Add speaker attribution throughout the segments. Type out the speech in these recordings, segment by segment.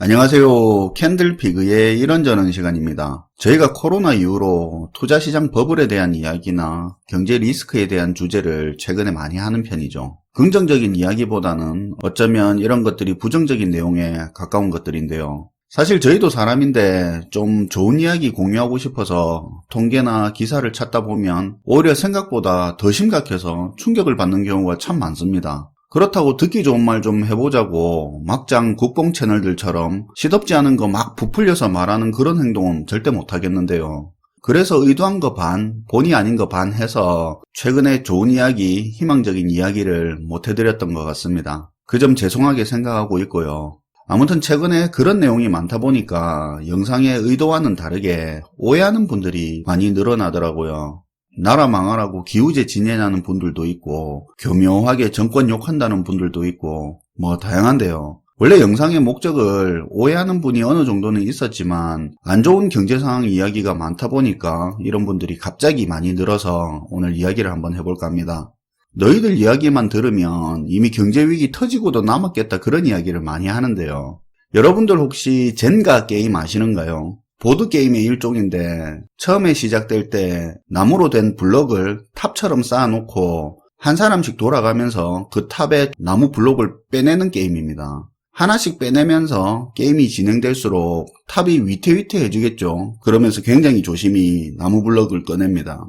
Speaker 1: 안녕하세요. 캔들피그의 이런저런 시간입니다. 저희가 코로나 이후로 투자시장 버블에 대한 이야기나 경제 리스크에 대한 주제를 최근에 많이 하는 편이죠. 긍정적인 이야기보다는 어쩌면 이런 것들이 부정적인 내용에 가까운 것들인데요. 사실 저희도 사람인데 좀 좋은 이야기 공유하고 싶어서 통계나 기사를 찾다 보면 오히려 생각보다 더 심각해서 충격을 받는 경우가 참 많습니다. 그렇다고 듣기 좋은 말 좀 해보자고 막장 국뽕 채널들처럼 시덥지 않은 거 막 부풀려서 말하는 그런 행동은 절대 못하겠는데요. 그래서 의도한 거 반, 본의 아닌 거 반 해서 최근에 좋은 이야기, 희망적인 이야기를 못 해드렸던 것 같습니다. 그 점 죄송하게 생각하고 있고요. 아무튼 최근에 그런 내용이 많다 보니까 영상의 의도와는 다르게 오해하는 분들이 많이 늘어나더라고요. 나라 망하라고 기우제 지내냐는 분들도 있고 교묘하게 정권 욕한다는 분들도 있고 뭐 다양한데요. 원래 영상의 목적을 오해하는 분이 어느 정도는 있었지만 안 좋은 경제 상황 이야기가 많다 보니까 이런 분들이 갑자기 많이 늘어서 오늘 이야기를 한번 해볼까 합니다. 너희들 이야기만 들으면 이미 경제위기 터지고도 남았겠다 그런 이야기를 많이 하는데요. 여러분들 혹시 젠가 게임 아시는가요? 보드게임의 일종인데 처음에 시작될 때 나무로 된 블럭을 탑처럼 쌓아놓고 한 사람씩 돌아가면서 그 탑에 나무 블럭을 빼내는 게임입니다. 하나씩 빼내면서 게임이 진행될수록 탑이 위태위태해지겠죠. 그러면서 굉장히 조심히 나무 블럭을 꺼냅니다.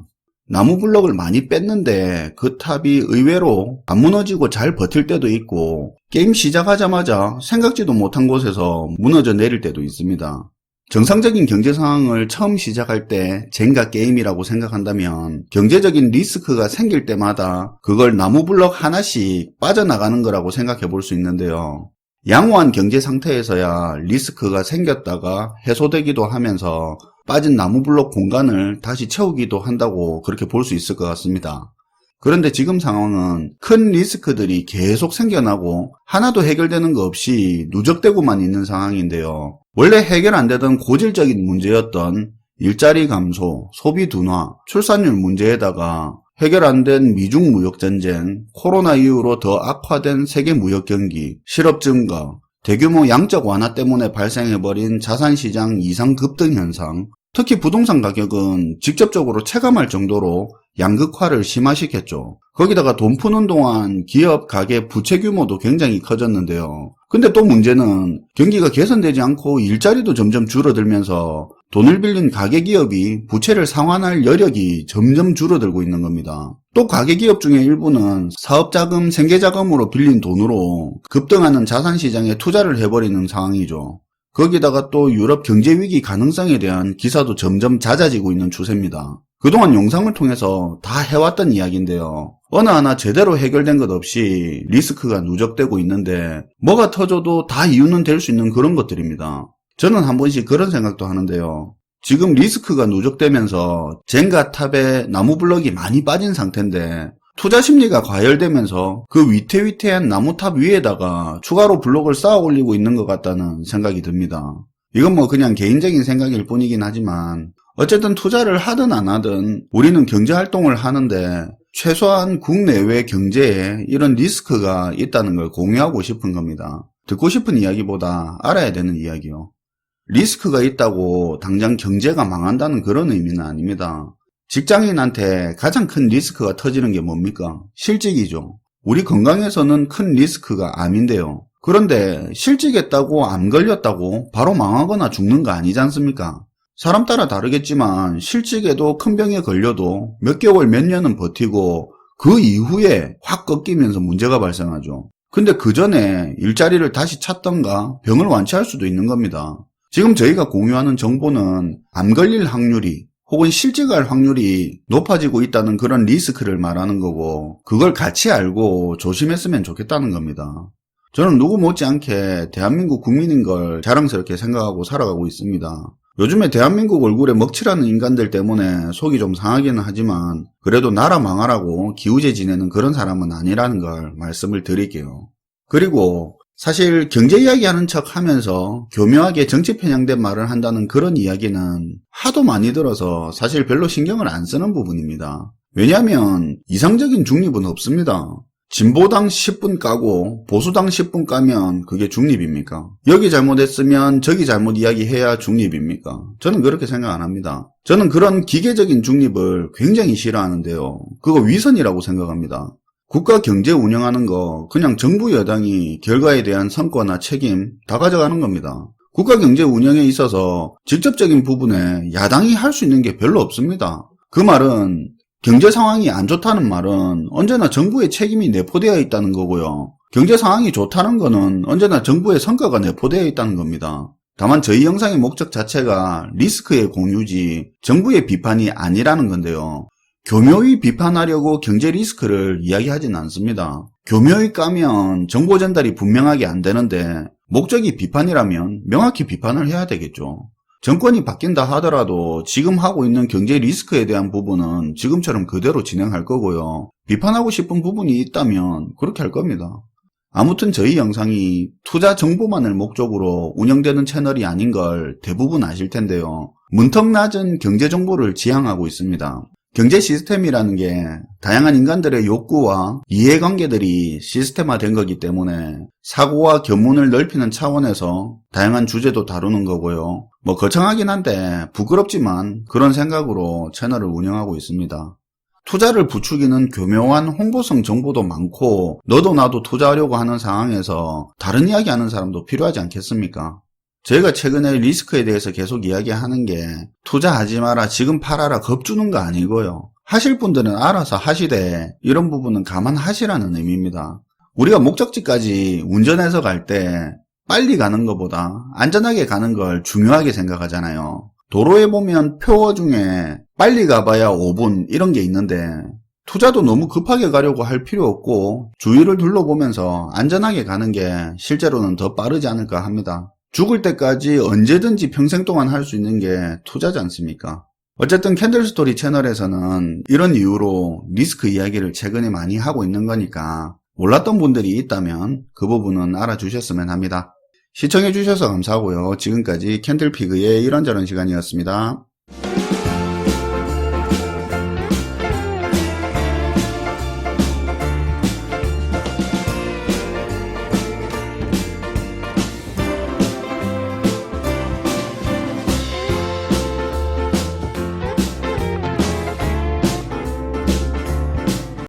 Speaker 1: 나무 블럭을 많이 뺐는데 그 탑이 의외로 안 무너지고 잘 버틸 때도 있고 게임 시작하자마자 생각지도 못한 곳에서 무너져 내릴 때도 있습니다. 정상적인 경제 상황을 처음 시작할 때 젠가 게임이라고 생각한다면 경제적인 리스크가 생길 때마다 그걸 나무 블럭 하나씩 빠져나가는 거라고 생각해 볼 수 있는데요. 양호한 경제 상태에서야 리스크가 생겼다가 해소되기도 하면서 빠진 나무 블럭 공간을 다시 채우기도 한다고 그렇게 볼 수 있을 것 같습니다. 그런데 지금 상황은 큰 리스크들이 계속 생겨나고 하나도 해결되는 거 없이 누적되고만 있는 상황인데요. 원래 해결 안 되던 고질적인 문제였던 일자리 감소, 소비 둔화, 출산율 문제에다가 해결 안 된 미중 무역 전쟁, 코로나 이후로 더 악화된 세계 무역 경기, 실업 증가, 대규모 양적 완화 때문에 발생해버린 자산시장 이상 급등 현상, 특히 부동산 가격은 직접적으로 체감할 정도로 양극화를 심화시켰죠. 거기다가 돈 푸는 동안 기업, 가게, 부채 규모도 굉장히 커졌는데요. 근데 또 문제는 경기가 개선되지 않고 일자리도 점점 줄어들면서 돈을 빌린 가계 기업이 부채를 상환할 여력이 점점 줄어들고 있는 겁니다. 또 가계 기업 중에 일부는 사업자금, 생계자금으로 빌린 돈으로 급등하는 자산시장에 투자를 해버리는 상황이죠. 거기다가 또 유럽 경제위기 가능성에 대한 기사도 점점 잦아지고 있는 추세입니다. 그동안 영상을 통해서 다 해왔던 이야기인데요. 어느 하나 제대로 해결된 것 없이 리스크가 누적되고 있는데 뭐가 터져도 다 이유는 될 수 있는 그런 것들입니다. 저는 한 번씩 그런 생각도 하는데요. 지금 리스크가 누적되면서 젠가 탑에 나무 블럭이 많이 빠진 상태인데 투자 심리가 과열되면서 그 위태위태한 나무탑 위에다가 추가로 블록을 쌓아 올리고 있는 것 같다는 생각이 듭니다. 이건 뭐 그냥 개인적인 생각일 뿐이긴 하지만 어쨌든 투자를 하든 안 하든 우리는 경제활동을 하는데 최소한 국내외 경제에 이런 리스크가 있다는 걸 공유하고 싶은 겁니다. 듣고 싶은 이야기보다 알아야 되는 이야기요. 리스크가 있다고 당장 경제가 망한다는 그런 의미는 아닙니다. 직장인한테 가장 큰 리스크가 터지는 게 뭡니까? 실직이죠. 우리 건강에서는 큰 리스크가 암인데요. 그런데 실직했다고 암 걸렸다고 바로 망하거나 죽는 거 아니지 않습니까? 사람 따라 다르겠지만 실직에도 큰 병에 걸려도 몇 개월 몇 년은 버티고 그 이후에 확 꺾이면서 문제가 발생하죠. 근데 그 전에 일자리를 다시 찾던가 병을 완치할 수도 있는 겁니다. 지금 저희가 공유하는 정보는 암 걸릴 확률이 혹은 실직할 확률이 높아지고 있다는 그런 리스크를 말하는 거고 그걸 같이 알고 조심했으면 좋겠다는 겁니다. 저는 누구 못지않게 대한민국 국민인 걸 자랑스럽게 생각하고 살아가고 있습니다. 요즘에 대한민국 얼굴에 먹칠하는 인간들 때문에 속이 좀 상하기는 하지만 그래도 나라 망하라고 기우제 지내는 그런 사람은 아니라는 걸 말씀을 드릴게요. 그리고 사실 경제 이야기하는 척 하면서 교묘하게 정치 편향된 말을 한다는 그런 이야기는 하도 많이 들어서 사실 별로 신경을 안 쓰는 부분입니다. 왜냐하면 이상적인 중립은 없습니다. 진보당 10분 까고 보수당 10분 까면 그게 중립입니까? 여기 잘못했으면 저기 잘못 이야기해야 중립입니까? 저는 그렇게 생각 안 합니다. 저는 그런 기계적인 중립을 굉장히 싫어하는데요. 그거 위선이라고 생각합니다. 국가 경제 운영하는 거 그냥 정부 여당이 결과에 대한 성과나 책임 다 가져가는 겁니다. 국가 경제 운영에 있어서 직접적인 부분에 야당이 할 수 있는 게 별로 없습니다. 그 말은 경제 상황이 안 좋다는 말은 언제나 정부의 책임이 내포되어 있다는 거고요. 경제 상황이 좋다는 거는 언제나 정부의 성과가 내포되어 있다는 겁니다. 다만 저희 영상의 목적 자체가 리스크의 공유지 정부의 비판이 아니라는 건데요. 교묘히 비판하려고 경제 리스크를 이야기하진 않습니다. 교묘히 까면 정보 전달이 분명하게 안 되는데 목적이 비판이라면 명확히 비판을 해야 되겠죠. 정권이 바뀐다 하더라도 지금 하고 있는 경제 리스크에 대한 부분은 지금처럼 그대로 진행할 거고요. 비판하고 싶은 부분이 있다면 그렇게 할 겁니다. 아무튼 저희 영상이 투자 정보만을 목적으로 운영되는 채널이 아닌 걸 대부분 아실 텐데요. 문턱 낮은 경제 정보를 지향하고 있습니다. 경제 시스템이라는 게 다양한 인간들의 욕구와 이해관계들이 시스템화된 거기 때문에 사고와 견문을 넓히는 차원에서 다양한 주제도 다루는 거고요. 거창하긴 한데 부끄럽지만 그런 생각으로 채널을 운영하고 있습니다. 투자를 부추기는 교묘한 홍보성 정보도 많고 너도 나도 투자하려고 하는 상황에서 다른 이야기 하는 사람도 필요하지 않겠습니까? 저희가 최근에 리스크에 대해서 계속 이야기하는 게 투자하지 마라 지금 팔아라 겁주는 거 아니고요. 하실 분들은 알아서 하시되 이런 부분은 감안하시라는 의미입니다. 우리가 목적지까지 운전해서 갈 때 빨리 가는 것보다 안전하게 가는 걸 중요하게 생각하잖아요. 도로에 보면 표어 중에 빨리 가봐야 5분 이런 게 있는데 투자도 너무 급하게 가려고 할 필요 없고 주위를 둘러보면서 안전하게 가는 게 실제로는 더 빠르지 않을까 합니다. 죽을 때까지 언제든지 평생 동안 할 수 있는 게 투자지 않습니까? 어쨌든 캔들스토리 채널에서는 이런 이유로 리스크 이야기를 최근에 많이 하고 있는 거니까 몰랐던 분들이 있다면 그 부분은 알아주셨으면 합니다. 시청해주셔서 감사하고요. 지금까지 캔들피그의 이런저런 시간이었습니다.